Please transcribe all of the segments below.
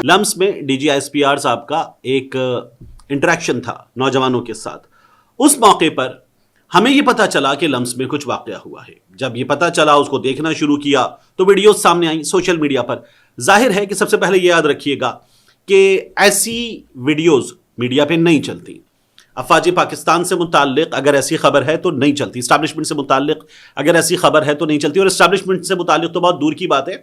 لمس میں D G S P R صاحب کا ایک انٹریکشن تھا نوجوانوں کے ساتھ. اس موقع پر ہمیں یہ پتا چلا کہ لمس میں کچھ واقعہ ہوا ہے. جب یہ پتا چلا, اس کو دیکھنا شروع کیا تو ویڈیوز سامنے آئیں سوشل میڈیا پر. ظاہر ہے کہ سب سے پہلے یہ یاد رکھیے گا کہ ایسی ویڈیوز میڈیا پہ نہیں چلتی. افواج پاکستان سے متعلق اگر ایسی خبر ہے تو نہیں چلتی, اسٹیبلشمنٹ سے متعلق اگر ایسی خبر ہے تو نہیں چلتی, اور اسٹیبلشمنٹ سے متعلق تو بہت دور کی بات ہے.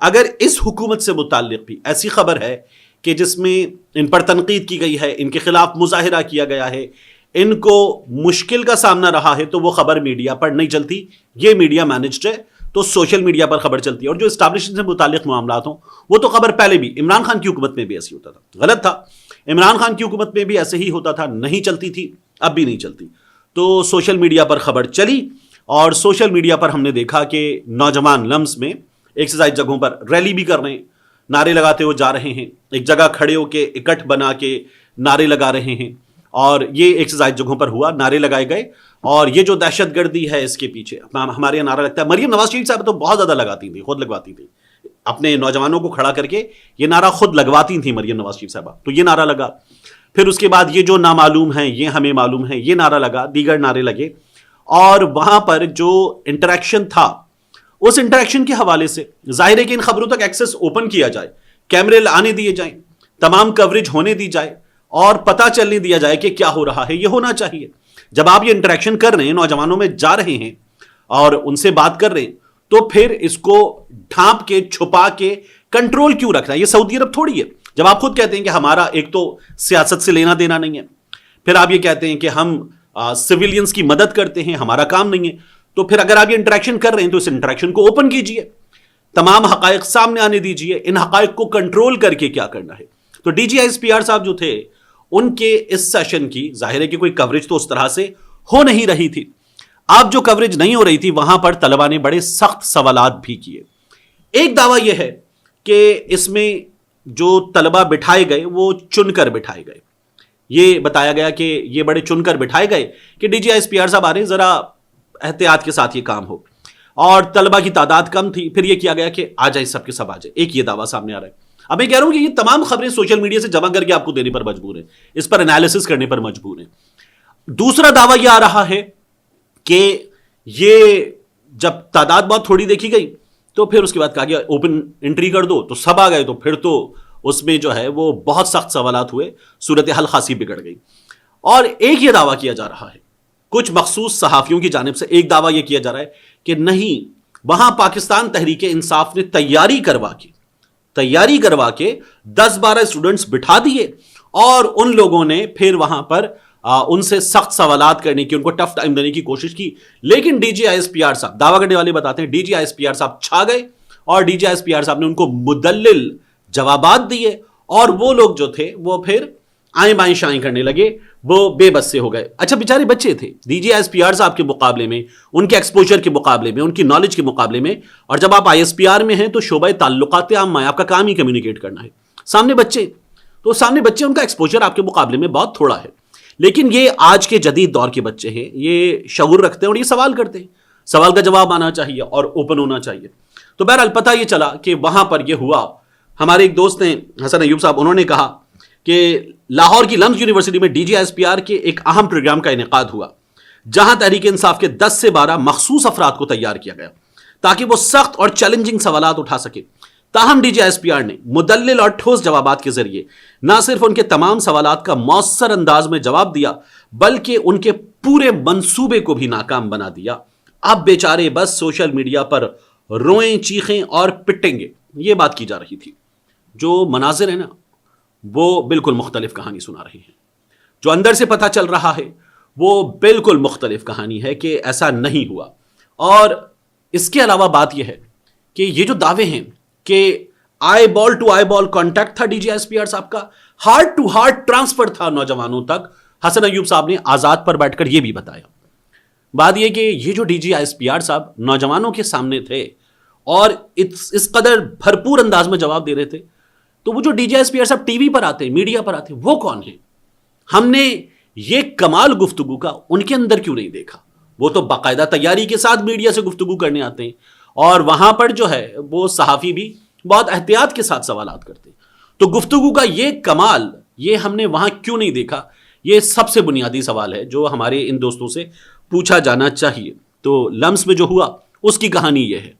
اگر اس حکومت سے متعلق بھی ایسی خبر ہے کہ جس میں ان پر تنقید کی گئی ہے, ان کے خلاف مظاہرہ کیا گیا ہے, ان کو مشکل کا سامنا رہا ہے, تو وہ خبر میڈیا پر نہیں چلتی. یہ میڈیا مینجڈ ہے تو سوشل میڈیا پر خبر چلتی ہے. اور جو اسٹیبلشمنٹ سے متعلق معاملات ہوں وہ تو خبر پہلے بھی عمران خان کی حکومت میں بھی ایسی ہوتا تھا. غلط تھا, عمران خان کی حکومت میں بھی ایسے ہی ہوتا تھا, نہیں چلتی تھی, اب بھی نہیں چلتی. تو سوشل میڈیا پر خبر چلی, اور سوشل میڈیا پر ہم نے دیکھا کہ نوجوان لمس میں ایکسرسائز جگہوں پر ریلی بھی کر رہے ہیں, نعرے لگاتے ہوئے جا رہے ہیں, ایک جگہ کھڑے ہو کے اکٹھ بنا کے نعرے لگا رہے ہیں. اور یہ ایکسرسائز جگہوں پر ہوا, نعرے لگائے گئے. اور یہ جو دہشت گردی ہے اس کے پیچھے ہمارے یہاں نعرہ لگتا ہے. مریم نواز شریف صاحب تو بہت زیادہ لگاتی تھیں, خود لگواتی تھیں, اپنے نوجوانوں کو کھڑا کر کے یہ نعرہ خود لگواتی تھیں مریم نواز شریف صاحبہ. تو یہ نعرہ لگا, پھر اس کے بعد یہ جو نامعلوم ہیں یہ ہمیں معلوم ہے, یہ نعرہ لگا, دیگر نعرے لگے. اور وہاں پر جو انٹریکشن تھا, اس انٹریکشن کے حوالے سے ظاہر ہے کہ ان خبروں تک ایکسس اوپن کیا جائے, کیمرے آنے دیے جائیں, تمام کوریج ہونے دی جائے, اور پتہ چلنے دیا جائے کہ کیا ہو رہا ہے. یہ ہونا چاہیے. جب آپ یہ انٹریکشن کر رہے ہیں, نوجوانوں میں جا رہے ہیں اور ان سے بات کر رہے ہیں, تو پھر اس کو ڈھانپ کے چھپا کے کنٹرول کیوں رکھنا ہے؟ یہ سعودی عرب تھوڑی ہے. جب آپ خود کہتے ہیں کہ ہمارا ایک تو سیاست سے لینا دینا نہیں ہے, پھر آپ یہ کہتے ہیں کہ ہم سویلینز کی مدد کرتے ہیں, ہمارا کام نہیں ہے, تو پھر اگر آپ یہ انٹریکشن کر رہے ہیں تو اس انٹریکشن کو اوپن کیجئے, تمام حقائق سامنے آنے دیجئے. ان حقائق کو کنٹرول کر کے کیا کرنا ہے. تو ڈی جی ایس پی آر صاحب جو تھے, ان کے اس سیشن کی ظاہر ہے کہ کوئی کوریج تو اس طرح سے ہو نہیں رہی تھی. اب جو کوریج نہیں ہو رہی تھی, وہاں پر طلبہ نے بڑے سخت سوالات بھی کیے. ایک دعویٰ یہ ہے کہ اس میں جو طلبہ بٹھائے گئے وہ چن کر بٹھائے گئے. یہ بتایا گیا کہ یہ بڑے چن کر بٹھائے گئے کہ ڈی جی ایس پی آر صاحب آ رہے ہیں, ذرا احتیاط کے ساتھ یہ کام ہو. اور طلبہ کی تعداد کم تھی, پھر یہ کیا گیا کہ آ جائے, سب کے سب آ جائے. ایک یہ دعویٰ سامنے آ رہا ہے. اب میں کہہ رہا ہوں کہ یہ تمام خبریں سوشل میڈیا سے جمع کر کے آپ کو دینے پر مجبور ہیں, اس پر انالیسس کرنے پر مجبور ہیں. دوسرا دعویٰ یہ آ رہا ہے کہ یہ جب تعداد بہت تھوڑی دیکھی گئی تو پھر اس کے بعد کہا گیا اوپن انٹری کر دو, تو سب آ گئے, تو پھر تو اس میں جو ہے وہ بہت سخت سوالات ہوئے, صورتحال خاصی بگڑ گئی. اور ایک یہ دعویٰ کیا جا رہا ہے کچھ مخصوص صحافیوں کی جانب سے, ایک دعویٰ یہ کیا جا رہا ہے کہ نہیں, وہاں پاکستان تحریک انصاف نے تیاری کروا کے 10-12 اسٹوڈنٹس بٹھا دیے, اور ان لوگوں نے پھر وہاں پر ان سے سخت سوالات کرنے کی, ان کو ٹف ٹائم دینے کی کوشش کی. لیکن D G I S P R صاحب, دعویٰ کرنے والے بتاتے ہیں, D G I S P R صاحب چھا گئے, اور D G I S P R صاحب نے ان کو مدلل جوابات دیے, اور وہ لوگ جو تھے وہ پھر آئیں بائیں شائیں کرنے لگے, وہ بے بس سے ہو گئے. اچھا بیچارے بچے تھے ڈی جی ایس پی آر صاحب کے مقابلے میں, ان کے ایکسپوجر کے مقابلے میں, ان کی نالج کے مقابلے میں. اور جب آپ آئی ایس پی آر میں ہیں تو شعبہ تعلقات عامہ ہے, آپ کا کام ہی کمیونیکیٹ کرنا ہے. سامنے بچے, تو سامنے بچے, ان کا ایکسپوجر آپ کے مقابلے میں بہت تھوڑا ہے. لیکن یہ آج کے جدید دور کے بچے ہیں, یہ شعور رکھتے ہیں اور یہ سوال کرتے ہیں. سوال کا جواب آنا چاہیے اور اوپن ہونا چاہیے. تو بہرحال پتہ یہ چلا کہ وہاں پر یہ ہوا. ہمارے ایک دوست ہیں حسن ایوب صاحب, انہوں نے کہا کہ لاہور کی LUMS university D D G S P آر کے ایک اہم پروگرام کا انعقاد ہوا, جہاں تحریک انصاف کے 10 سے 12 مخصوص افراد کو تیار کیا گیا تاکہ وہ سخت اور چیلنجنگ سوالات اٹھا سکے. تاہم ڈی جی ایس پی آر نے مدلل اور ٹھوس جوابات کے ذریعے نہ صرف ان کے تمام سوالات کا مؤثر انداز میں جواب دیا, بلکہ ان کے پورے منصوبے کو بھی ناکام بنا دیا. اب بیچارے بس سوشل میڈیا پر روئیں, چیخیں اور پٹیں گے, یہ بات کی جا رہی تھی. جو مناظر ہیں نا, وہ بالکل مختلف کہانی سنا رہے ہیں. جو اندر سے پتہ چل رہا ہے وہ بالکل مختلف کہانی ہے کہ ایسا نہیں ہوا. اور اس کے علاوہ بات یہ ہے کہ یہ جو دعوے ہیں کہ eyeball to eyeball contact تھا ڈی جی ایس پی آر صاحب کا, ہارٹ ٹو ہارٹ ٹرانسفر تھا نوجوانوں تک. حسن ایوب صاحب نے آزاد پر بیٹھ کر یہ بھی بتایا. بات یہ کہ یہ جو ڈی جی ایس پی آر صاحب نوجوانوں کے سامنے تھے اور اس قدر بھرپور انداز میں جواب دے رہے تھے, تو وہ جو ڈی جی ایس پی آر صاحب ٹی وی پر آتے ہیں, میڈیا پر آتے ہیں, وہ کون ہیں؟ ہم نے یہ کمال گفتگو کا ان کے اندر کیوں نہیں دیکھا؟ وہ تو باقاعدہ تیاری کے ساتھ میڈیا سے گفتگو کرنے آتے ہیں, اور وہاں پر جو ہے وہ صحافی بھی بہت احتیاط کے ساتھ سوالات کرتے ہیں. تو گفتگو کا یہ کمال یہ ہم نے وہاں کیوں نہیں دیکھا؟ یہ سب سے بنیادی سوال ہے جو ہمارے ان دوستوں سے پوچھا جانا چاہیے. تو لمس میں جو ہوا اس کی کہانی یہ ہے.